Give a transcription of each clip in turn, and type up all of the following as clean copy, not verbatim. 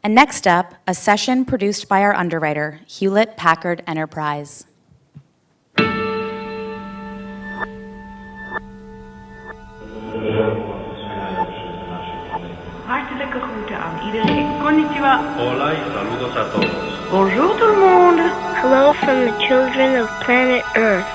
And next up, a session produced by our underwriter, Hewlett Packard Enterprise. Hartelijke groeten aan iedereen. Konnichiwa. Hola y saludos a todos. Bonjour tout le monde. Hello from the children of planet Earth.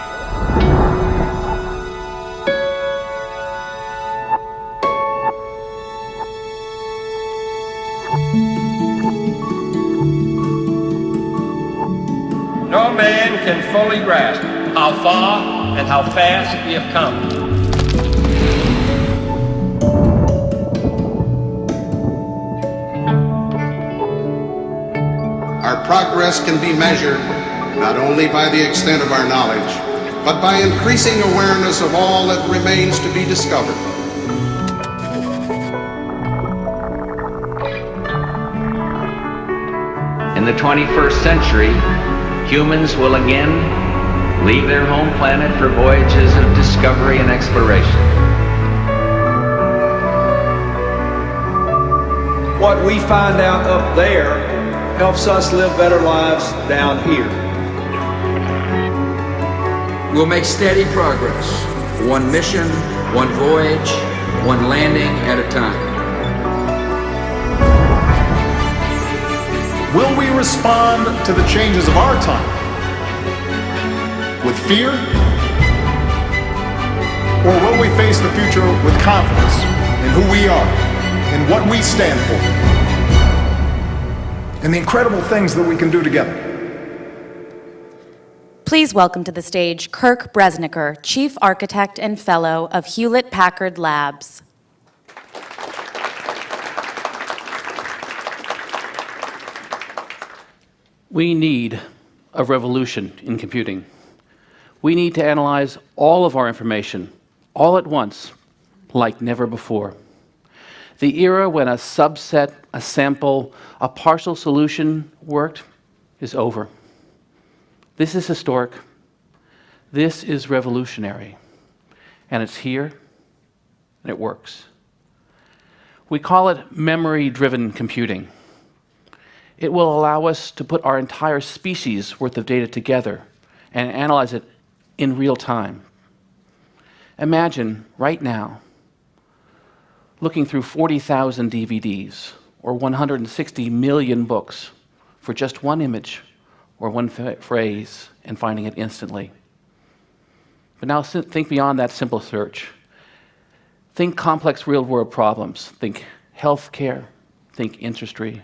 No man can fully grasp how far and how fast we have come. Our progress can be measured not only by the extent of our knowledge, but by increasing awareness of all that remains to be discovered. In the 21st century, humans will again leave their home planet for voyages of discovery and exploration. What we find out up there helps us live better lives down here. We'll make steady progress, one mission, one voyage, one landing at a time. Will we respond to the changes of our time with fear? Or will we face the future with confidence in who we are and what we stand for, and the incredible things that we can do together? Please welcome to the stage Kirk Bresniker, Chief Architect and Fellow of Hewlett Packard Labs. We need a revolution in computing. We need to analyze all of our information, all at once, like never before. The era when a subset, a sample, a partial solution worked is over. This is historic. This is revolutionary. And it's here, and it works. We call it memory-driven computing. It will allow us to put our entire species worth of data together and analyze it in real time. Imagine, right now, looking through 40,000 DVDs or 160 million books for just one image or one phrase and finding it instantly. But now think beyond that simple search. Think complex real-world problems. Think healthcare. Think industry.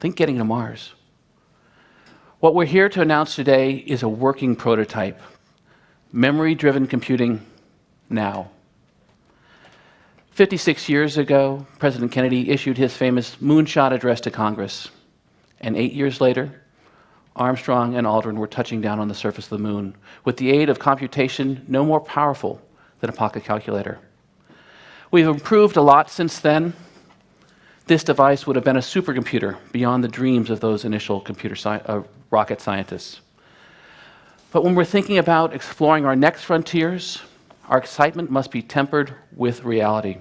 Think getting to Mars. What we're here to announce today is a working prototype. Memory-driven computing now. 56 years ago, President Kennedy issued his famous moonshot address to Congress. And 8 years later, Armstrong and Aldrin were touching down on the surface of the moon with the aid of computation no more powerful than a pocket calculator. We've improved a lot since then. This device would have been a supercomputer beyond the dreams of those initial rocket scientists. But when we're thinking about exploring our next frontiers, our excitement must be tempered with reality.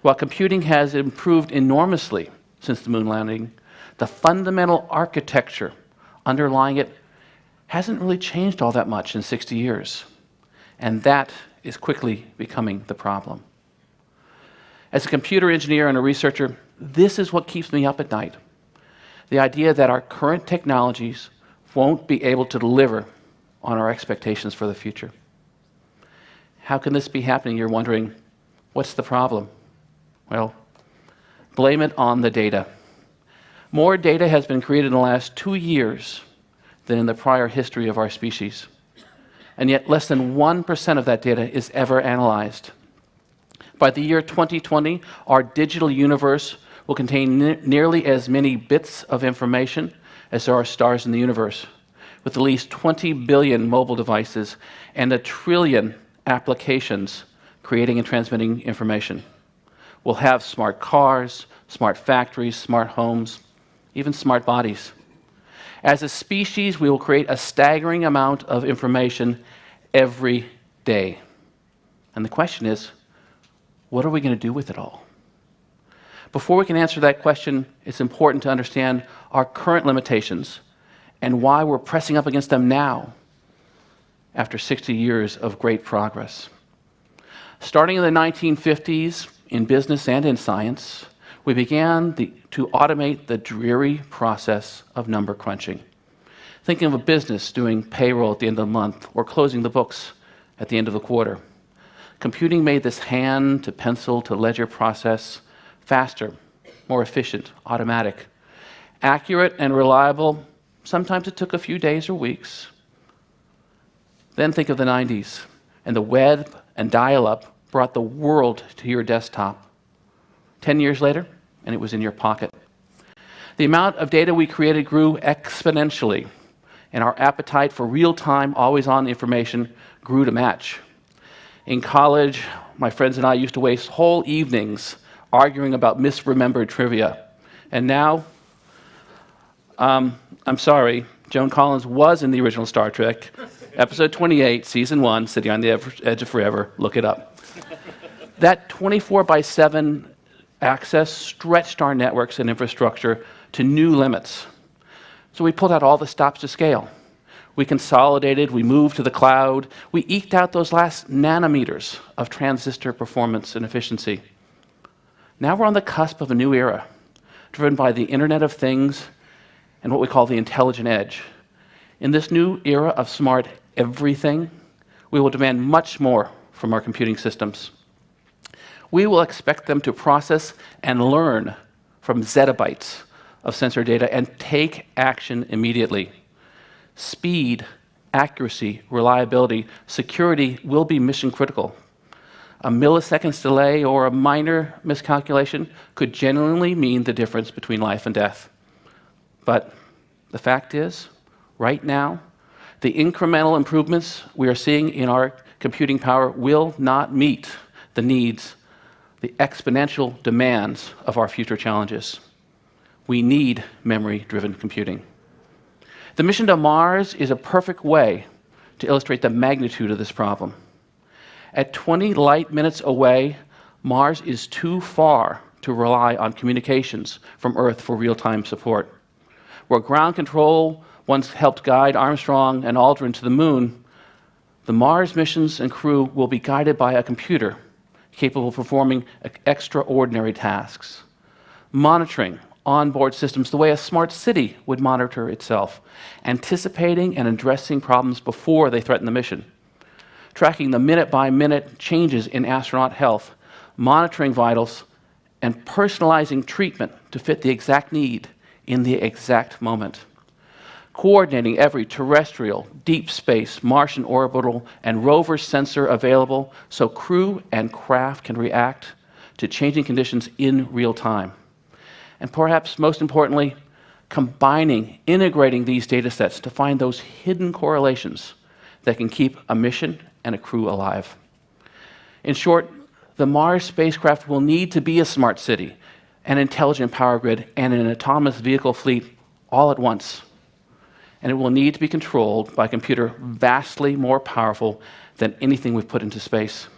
While computing has improved enormously since the moon landing, the fundamental architecture underlying it hasn't really changed all that much in 60 years. And that is quickly becoming the problem. As a computer engineer and a researcher, this is what keeps me up at night. The idea that our current technologies won't be able to deliver on our expectations for the future. How can this be happening? You're wondering, what's the problem? Well, blame it on the data. More data has been created in the last 2 years than in the prior history of our species. And yet less than 1% of that data is ever analyzed. By the year 2020, our digital universe will contain nearly as many bits of information as there are stars in the universe, with at least 20 billion mobile devices and 1 trillion applications creating and transmitting information. We'll have smart cars, smart factories, smart homes, even smart bodies. As a species, we will create a staggering amount of information every day. And the question is, what are we going to do with it all? Before we can answer that question, it's important to understand our current limitations and why we're pressing up against them now, after 60 years of great progress. Starting in the 1950s, in business and in science, we began to automate the dreary process of number crunching. Thinking of a business doing payroll at the end of the month or closing the books at the end of the quarter. Computing made this hand to pencil to ledger process faster, more efficient, automatic, accurate and reliable. Sometimes it took a few days or weeks. Then think of the 90s, and the web and dial-up brought the world to your desktop. 10 years later, and it was in your pocket. The amount of data we created grew exponentially, and our appetite for real-time, always-on information grew to match. In college, my friends and I used to waste whole evenings arguing about misremembered trivia. And now, I'm sorry, Joan Collins was in the original Star Trek, episode 28, season 1, Sitting on the Edge of Forever. Look it up. That 24/7 access stretched our networks and infrastructure to new limits. So we pulled out all the stops to scale. We consolidated, we moved to the cloud, we eked out those last nanometers of transistor performance and efficiency. Now we're on the cusp of a new era, driven by the Internet of Things and what we call the intelligent edge. In this new era of smart everything, we will demand much more from our computing systems. We will expect them to process and learn from zettabytes of sensor data and take action immediately. Speed, accuracy, reliability, security will be mission critical. A millisecond's delay or a minor miscalculation could genuinely mean the difference between life and death. But the fact is, right now, the incremental improvements we are seeing in our computing power will not meet the needs, the exponential demands of our future challenges. We need memory-driven computing. The mission to Mars is a perfect way to illustrate the magnitude of this problem. At 20 light minutes away, Mars is too far to rely on communications from Earth for real-time support. Where ground control once helped guide Armstrong and Aldrin to the moon, the Mars missions and crew will be guided by a computer capable of performing extraordinary tasks, monitoring onboard systems the way a smart city would monitor itself, anticipating and addressing problems before they threaten the mission, tracking the minute-by-minute changes in astronaut health, monitoring vitals, and personalizing treatment to fit the exact need in the exact moment, coordinating every terrestrial, deep space, Martian orbital, and rover sensor available so crew and craft can react to changing conditions in real time. And perhaps most importantly, integrating these data sets to find those hidden correlations that can keep a mission and a crew alive. In short, the Mars spacecraft will need to be a smart city, an intelligent power grid, and an autonomous vehicle fleet all at once. And it will need to be controlled by a computer vastly more powerful than anything we've put into space.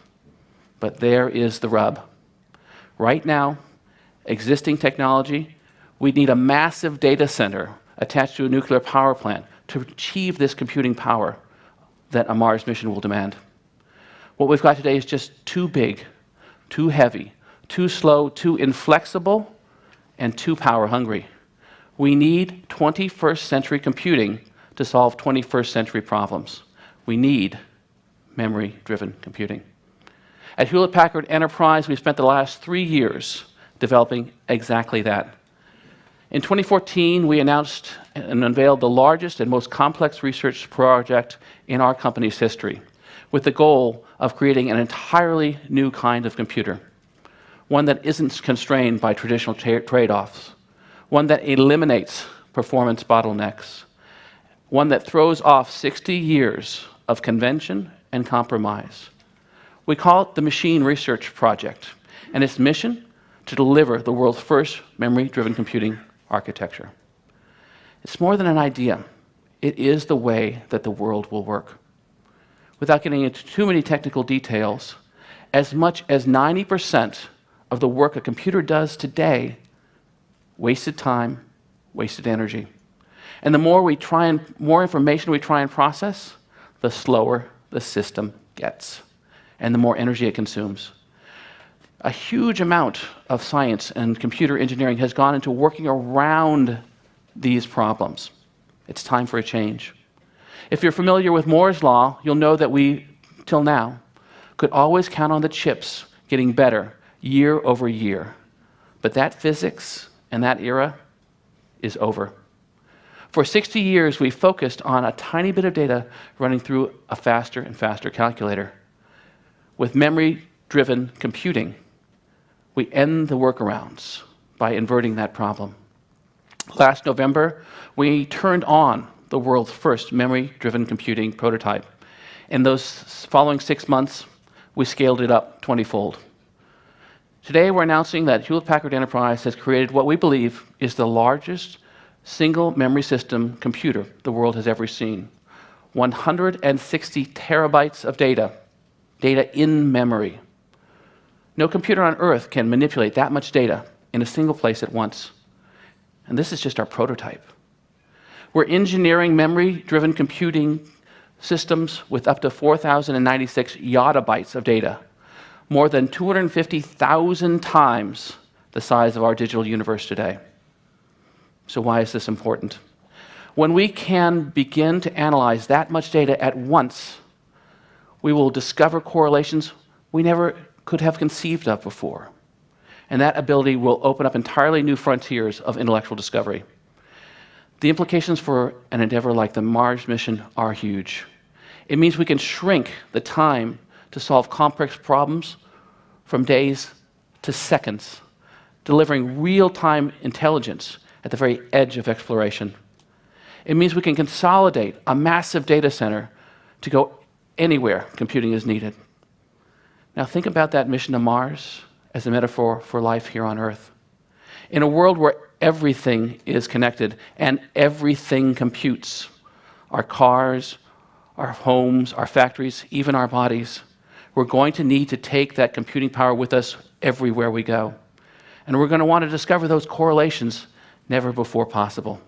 But there is the rub. Right now, existing technology, we need a massive data center attached to a nuclear power plant to achieve this computing power that a Mars mission will demand. What we've got today is just too big, too heavy, too slow, too inflexible, and too power hungry. We need 21st century computing to solve 21st century problems. We need memory-driven computing. At Hewlett Packard Enterprise, we spent the last 3 years developing exactly that. In 2014, we announced and unveiled the largest and most complex research project in our company's history, with the goal of creating an entirely new kind of computer, one that isn't constrained by traditional trade-offs, one that eliminates performance bottlenecks, one that throws off 60 years of convention and compromise. We call it the Machine Research Project, and its mission to deliver the world's first memory-driven computing architecture. It's more than an idea. It is the way that the world will work. Without getting into too many technical details, as much as 90% of the work a computer does today, wasted time, wasted energy. And the more information we try and process, the slower the system gets, and the more energy it consumes. A huge amount of science and computer engineering has gone into working around these problems. It's time for a change. If you're familiar with Moore's Law, you'll know that we, till now, could always count on the chips getting better year over year. But that physics and that era is over. For 60 years, we focused on a tiny bit of data running through a faster and faster calculator. With memory-driven computing, we end the workarounds by inverting that problem. Last November, we turned on the world's first memory-driven computing prototype. In those following 6 months, we scaled it up 20-fold. Today, we're announcing that Hewlett Packard Enterprise has created what we believe is the largest single memory system computer the world has ever seen. 160 terabytes of data in memory. No computer on Earth can manipulate that much data in a single place at once. And this is just our prototype. We're engineering memory-driven computing systems with up to 4,096 yottabytes of data, more than 250,000 times the size of our digital universe today. So why is this important? When we can begin to analyze that much data at once, we will discover correlations we never could have conceived of before. And that ability will open up entirely new frontiers of intellectual discovery. The implications for an endeavor like the Mars mission are huge. It means we can shrink the time to solve complex problems from days to seconds, delivering real-time intelligence at the very edge of exploration. It means we can consolidate a massive data center to go anywhere computing is needed. Now think about that mission to Mars as a metaphor for life here on Earth. In a world where everything is connected and everything computes, our cars, our homes, our factories, even our bodies, we're going to need to take that computing power with us everywhere we go. And we're going to want to discover those correlations never before possible.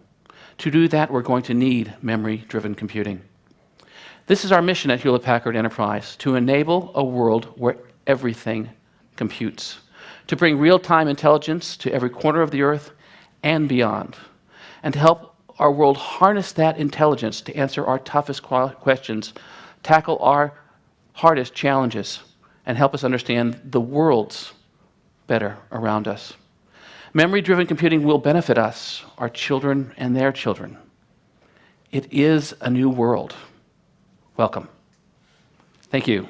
To do that, we're going to need memory-driven computing. This is our mission at Hewlett Packard Enterprise, to enable a world where everything computes, to bring real-time intelligence to every corner of the Earth and beyond, and to help our world harness that intelligence to answer our toughest questions, tackle our hardest challenges, and help us understand the worlds better around us. Memory-driven computing will benefit us, our children, and their children. It is a new world. Welcome. Thank you.